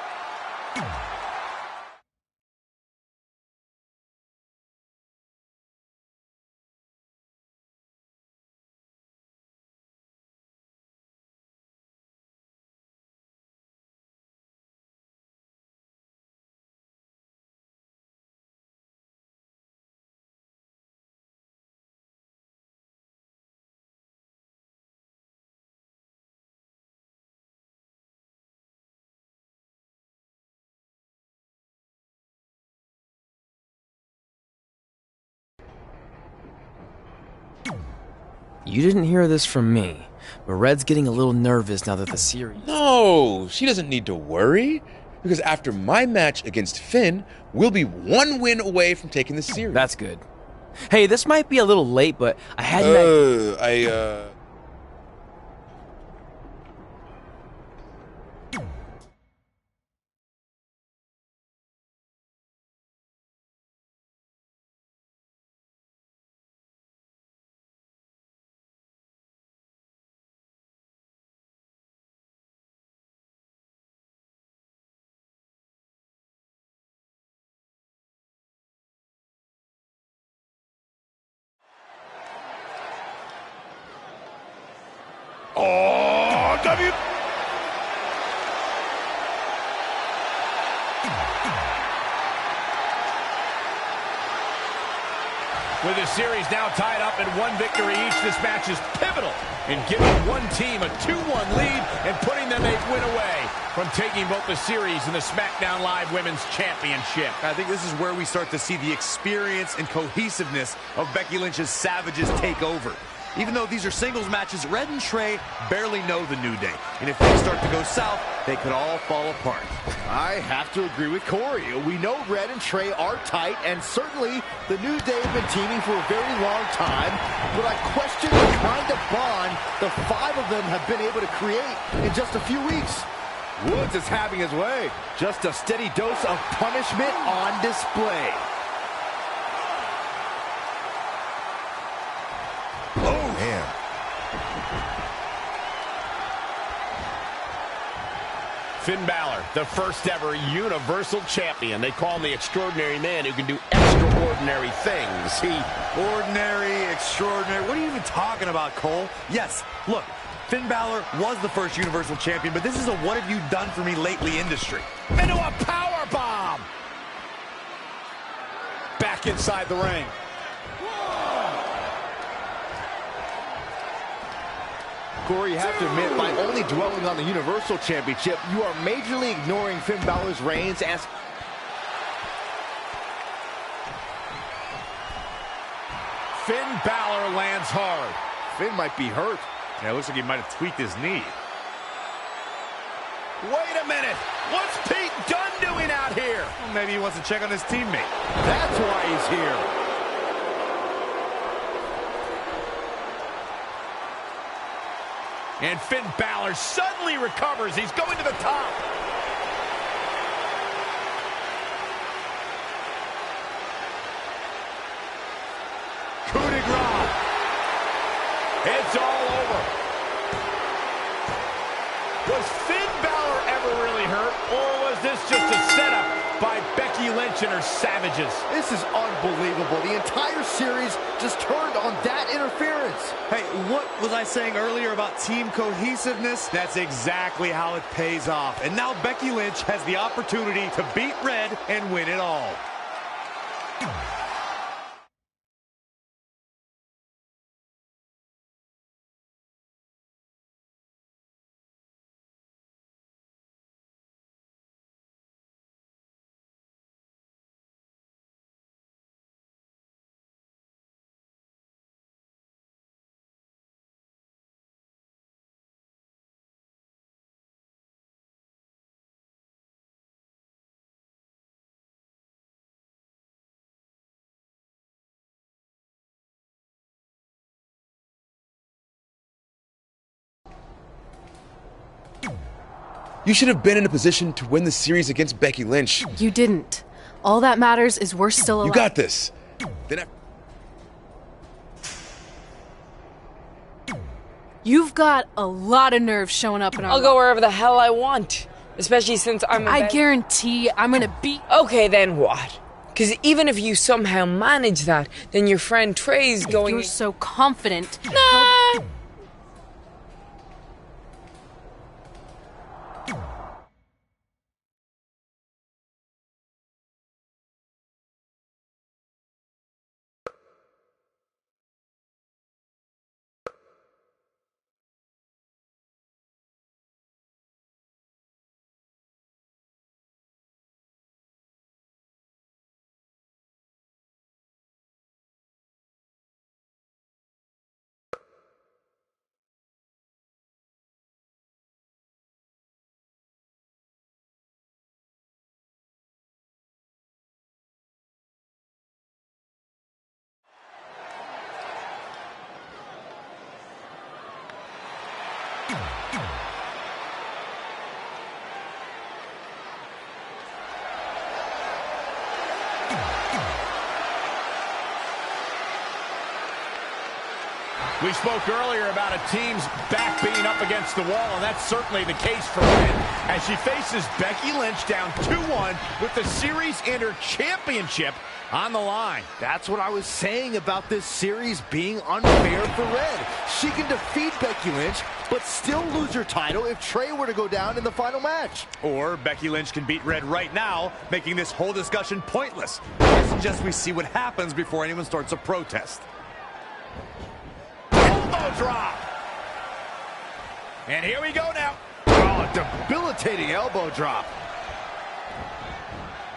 You didn't hear this from me, but Red's getting a little nervous now that the series... No, she doesn't need to worry. Because after my match against Finn, we'll be 1 win away from taking the series. That's good. Hey, this might be a little late, but I hadn't... Oh, With the series now tied up at 1 victory each, this match is pivotal in giving one team a 2-1 lead and putting them a win away from taking both the series and the SmackDown Live Women's Championship. I think this is where we start to see the experience and cohesiveness of Becky Lynch's Savages take over. Even though these are singles matches, Red and Trey barely know the New Day. And if things start to go south, they could all fall apart. I have to agree with Corey. We know Red and Trey are tight, and certainly the New Day have been teaming for a very long time, but I question the kind of bond the 5 of them have been able to create in just a few weeks. Woods is having his way. Just a steady dose of punishment on display. Oh, man. Finn Balor, the first ever Universal Champion. They call him the extraordinary man who can do extraordinary things. Ordinary, extraordinary. What are you even talking about, Cole? Yes, look, Finn Balor was the first Universal Champion, but this is a what have you done for me lately industry. Into a power bomb. Back inside the ring. Corey, you have to admit, by only dwelling on the Universal Championship, you are majorly ignoring Finn Balor's reigns as... Finn Balor lands hard. Finn might be hurt. Yeah, it looks like he might have tweaked his knee. Wait a minute. What's Pete Dunne doing out here? Well, maybe he wants to check on his teammate. That's why he's here. And Finn Balor suddenly recovers. He's going to the top. Coup de grace. It's all over. Was Finn Balor ever really hurt, or was this just a setup by Becky Lynch and her Savages? This is unbelievable. The entire series just turned on that interference. Hey, what was I saying earlier about team cohesiveness? That's exactly how it pays off. And now Becky Lynch has the opportunity to beat Red and win it all. You should have been in a position to win the series against Becky Lynch. You didn't. All that matters is we're still alive. You got this. You've got a lot of nerve showing up in our I'll go wherever the hell I want. Especially since I'm I guarantee I'm gonna beat... Okay, then what? Because even if you somehow manage that, then your friend Trey's going... You're so confident. Nah! We spoke earlier about a team's back being up against the wall, and that's certainly the case for Lynn as she faces Becky Lynch down 2-1 with the series and her championship on the line. That's what I was saying about this series being unfair for Red. She can defeat Becky Lynch, but still lose her title if Trey were to go down in the final match. Or Becky Lynch can beat Red right now, making this whole discussion pointless. I suggest we see what happens before anyone starts a protest. Elbow drop. And here we go now. Oh, a debilitating elbow drop.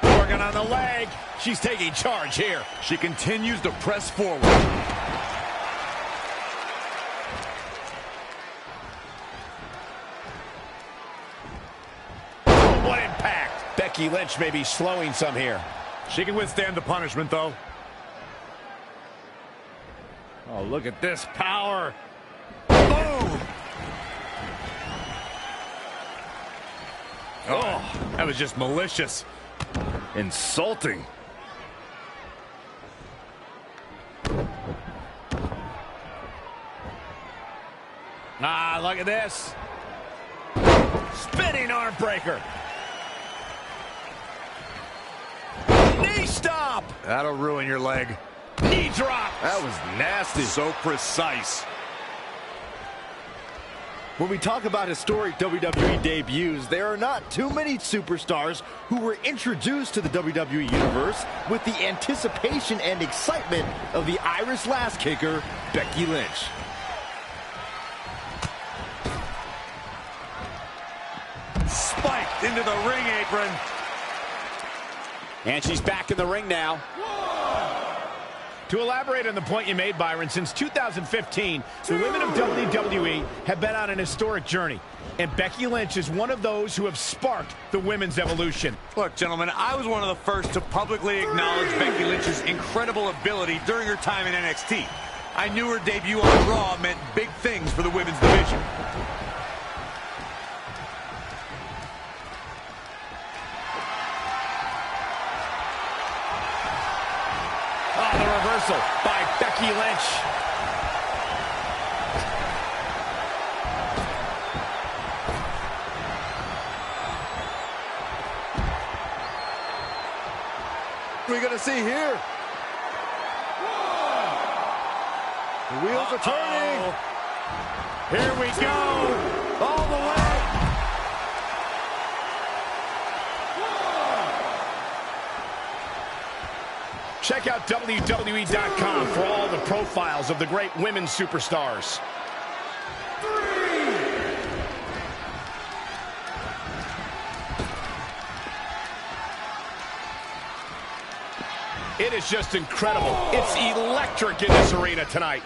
Working on the leg. She's taking charge here. She continues to press forward. What impact. Becky Lynch may be slowing some here. She can withstand the punishment, though. Oh, look at this power. Boom! Oh, that was just malicious. Insulting. Ah, look at this. Spinning arm breaker. Knee stop. That'll ruin your leg. Knee drop. That was nasty. So precise. When we talk about historic WWE debuts, there are not too many superstars who were introduced to the WWE Universe with the anticipation and excitement of the Irish Lass Kicker, Becky Lynch. Spiked into the ring apron. And she's back in the ring now. To elaborate on the point you made, Byron, since 2015, the women of WWE have been on an historic journey. And Becky Lynch is one of those who have sparked the women's evolution. Look, gentlemen, I was one of the first to publicly acknowledge Becky Lynch's incredible ability during her time in NXT. I knew her debut on Raw meant big things for the women's division. Oh, the reversal by Becky Lynch. What are we going to see here? The wheels are turning. Here we go. All the way. Check out WWE.com for all the profiles of the great women's superstars. It is just incredible. It's electric in this arena tonight.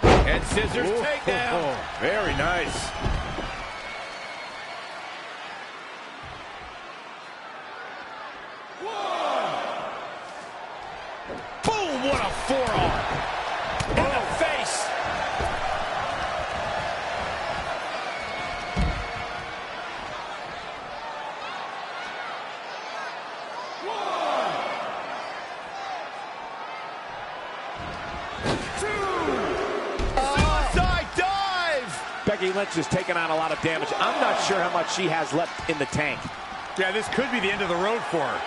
And scissors takedown. Very nice. Boom, what a forearm. In the face. Becky Lynch has taken on a lot of damage. I'm not sure how much she has left in the tank. Yeah, this could be the end of the road for her.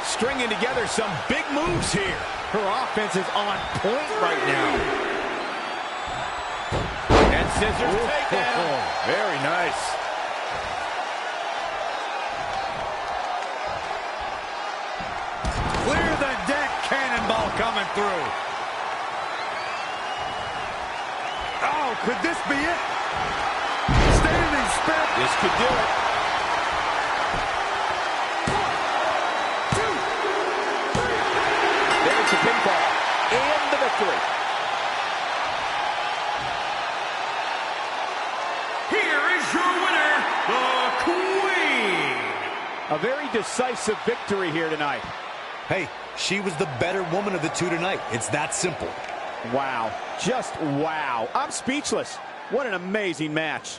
Stringing together some big moves here. Her offense is on point right now. And scissors takedown. Very nice. Clear the deck, cannonball coming through. Oh, could this be it? Standing spin. This could do it. There's the pinfall. and the victory. Here is your winner, the Queen. A very decisive victory here tonight. Hey, she was the better woman of the two tonight. It's that simple. Wow. Just wow. I'm speechless. What an amazing match.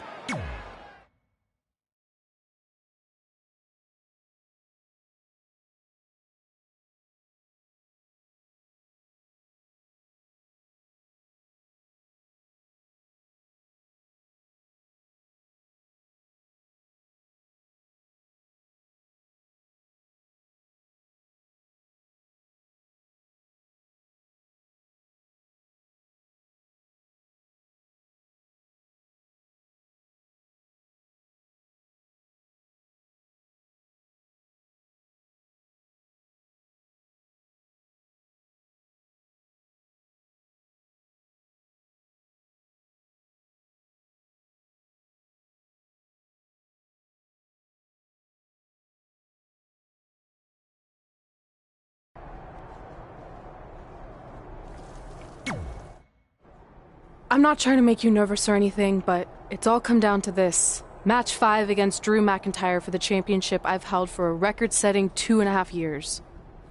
I'm not trying to make you nervous or anything, but it's all come down to this. Match 5 against Drew McIntyre for the championship I've held for a record-setting 2.5 years.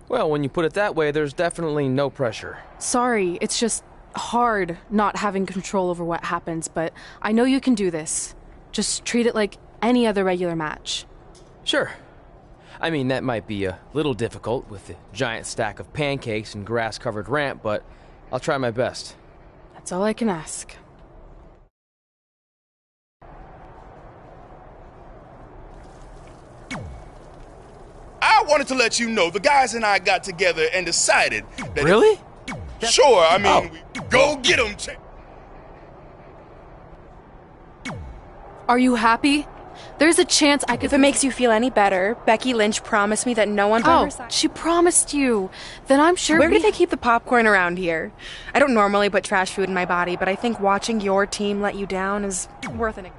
Well, when you put it that way, there's definitely no pressure. Sorry, it's just hard not having control over what happens, but I know you can do this. Just treat it like any other regular match. Sure. I mean, that might be a little difficult with the giant stack of pancakes and grass-covered ramp, but I'll try my best. That's all I can ask. I wanted to let you know the guys and I got together and decided that... Really? Sure, I mean, go get them. Are you happy? There's a chance I could... If it makes you feel any better, Becky Lynch promised me that no one's on her side. She promised you. Then I'm sure Where do they keep the popcorn around here? I don't normally put trash food in my body, but I think watching your team let you down is worth an...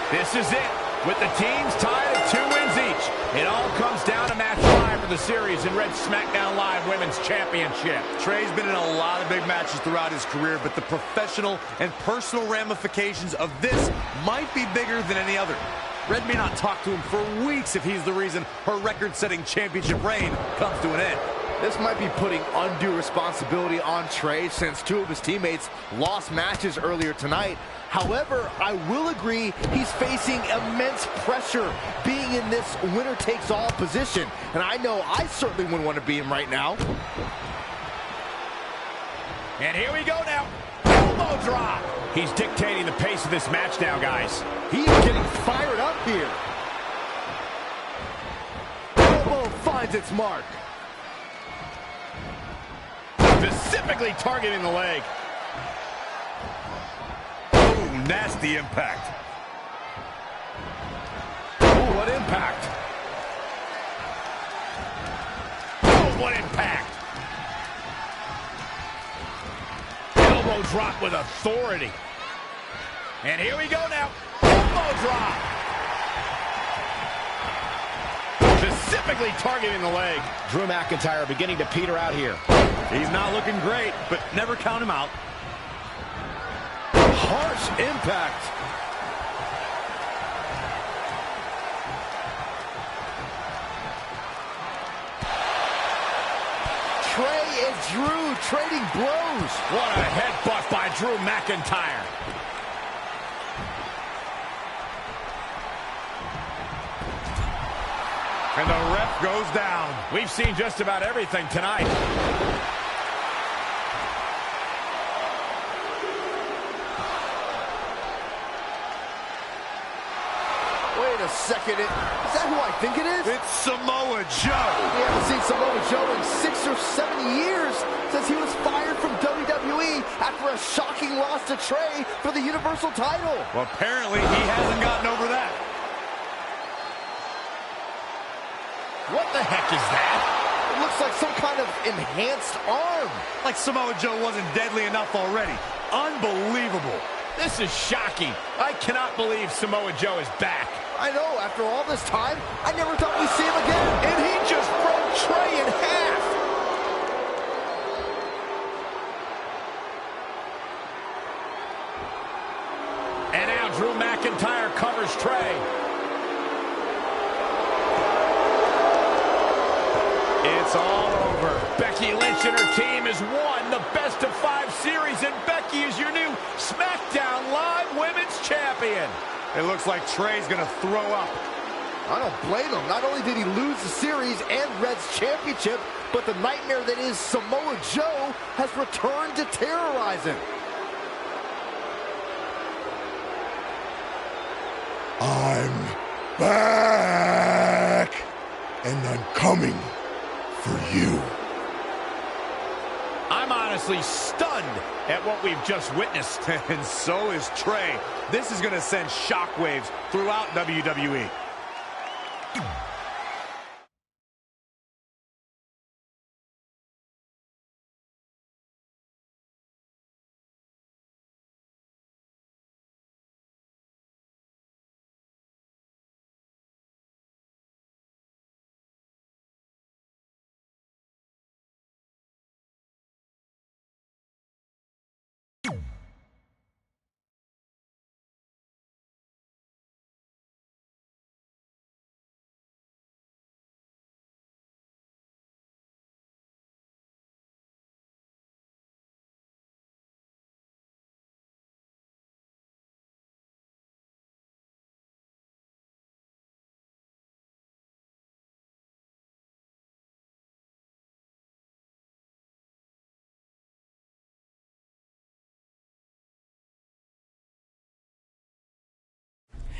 This is it, with the teams tied at 2 wins each. It all comes down to match 5 for the series in Red SmackDown Live Women's Championship. Trey's been in a lot of big matches throughout his career, but the professional and personal ramifications of this might be bigger than any other. Red may not talk to him for weeks if he's the reason her record-setting championship reign comes to an end. This might be putting undue responsibility on Trey since 2 of his teammates lost matches earlier tonight. However, I will agree he's facing immense pressure being in this winner-takes-all position. And I know I certainly wouldn't want to be him right now. And here we go now. Elbow drop. He's dictating the pace of this match now, guys. He is getting fired up here. Elbow finds its mark. Specifically targeting the leg. Ooh, nasty impact. Oh, what impact. Oh, what impact. Elbow drop with authority. And here we go now. Elbow drop. Specifically targeting the leg. Drew McIntyre beginning to peter out here. He's not looking great, but never count him out. Harsh impact. Trey and Drew trading blows. What a headbutt by Drew McIntyre. And the ref goes down. We've seen just about everything tonight. Wait a second. Is that who I think it is? It's Samoa Joe. We haven't seen Samoa Joe in 6 or 7 years since he was fired from WWE after a shocking loss to Trey for the Universal title. Well, apparently he hasn't gotten over that. What the heck is that? It looks like some kind of enhanced arm. Like Samoa Joe wasn't deadly enough already. Unbelievable. This is shocking. I cannot believe Samoa Joe is back. I know, after all this time, I never thought we'd see him again. And he just broke Trey in half. And now Drew McIntyre covers Trey. It's all over. Becky Lynch and her team has won the best of 5 series, and Becky is your new SmackDown Live Women's Champion. It looks like Trey's going to throw up. I don't blame him. Not only did he lose the series and Red's championship, but the nightmare that is Samoa Joe has returned to terrorize him. I'm back, and I'm coming for you. I'm honestly stunned at what we've just witnessed. And so is Trey. This is going to send shockwaves throughout WWE.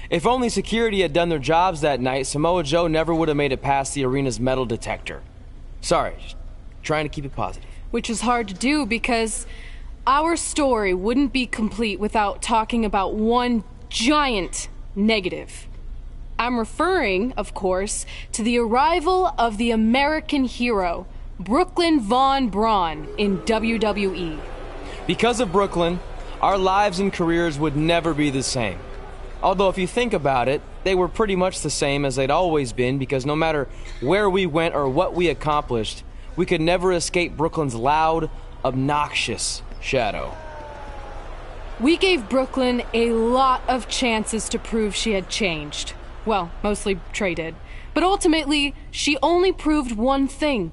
If only security had done their jobs that night, Samoa Joe never would have made it past the arena's metal detector. Sorry, just trying to keep it positive. Which is hard to do because our story wouldn't be complete without talking about one giant negative. I'm referring, of course, to the arrival of the American hero, Brooklyn Von Braun, in WWE. Because of Brooklyn, our lives and careers would never be the same. Although if you think about it, they were pretty much the same as they'd always been, because no matter where we went or what we accomplished, we could never escape Brooklyn's loud, obnoxious shadow. We gave Brooklyn a lot of chances to prove she had changed. Well, mostly Trey did. But ultimately, she only proved one thing.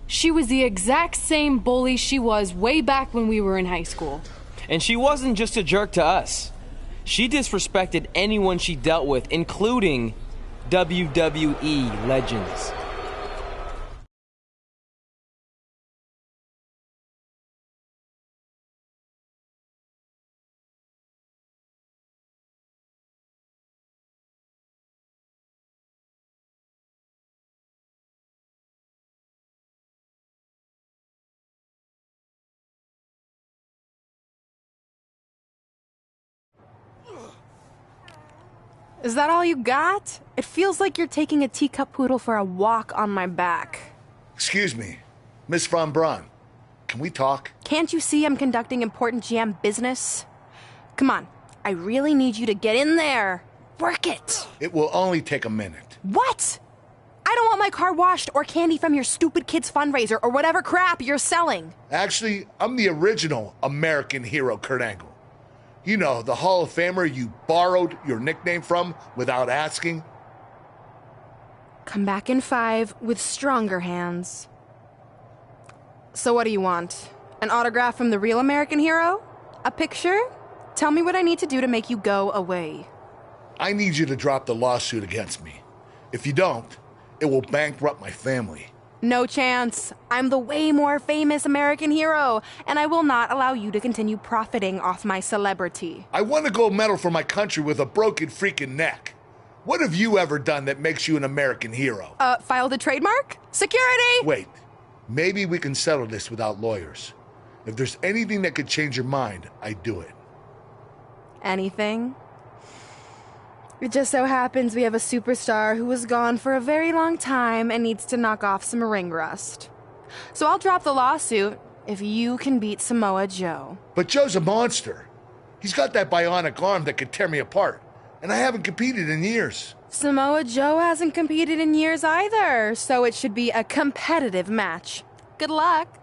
She was the exact same bully she was way back when we were in high school. And she wasn't just a jerk to us. She disrespected anyone she dealt with, including WWE legends. Is that all you got? It feels like you're taking a teacup poodle for a walk on my back. Excuse me, Miss Von Braun. Can we talk? Can't you see I'm conducting important GM business? Come on, I really need you to get in there. Work it. It will only take a minute. What? I don't want my car washed or candy from your stupid kids fundraiser or whatever crap you're selling. Actually, I'm the original American hero, Kurt Angle. You know, the Hall of Famer you borrowed your nickname from without asking. Come back in 5 with stronger hands. So what do you want? An autograph from the real American hero? A picture? Tell me what I need to do to make you go away. I need you to drop the lawsuit against me. If you don't, it will bankrupt my family. No chance. I'm the way more famous American hero, and I will not allow you to continue profiting off my celebrity. I won a gold medal for my country with a broken freaking neck. What have you ever done that makes you an American hero? Filed a trademark? Security! Wait, maybe we can settle this without lawyers. If there's anything that could change your mind, I'd do it. Anything? It just so happens we have a superstar who was gone for a very long time and needs to knock off some ring rust. So I'll drop the lawsuit if you can beat Samoa Joe. But Joe's a monster. He's got that bionic arm that could tear me apart, and I haven't competed in years. Samoa Joe hasn't competed in years either, so it should be a competitive match. Good luck.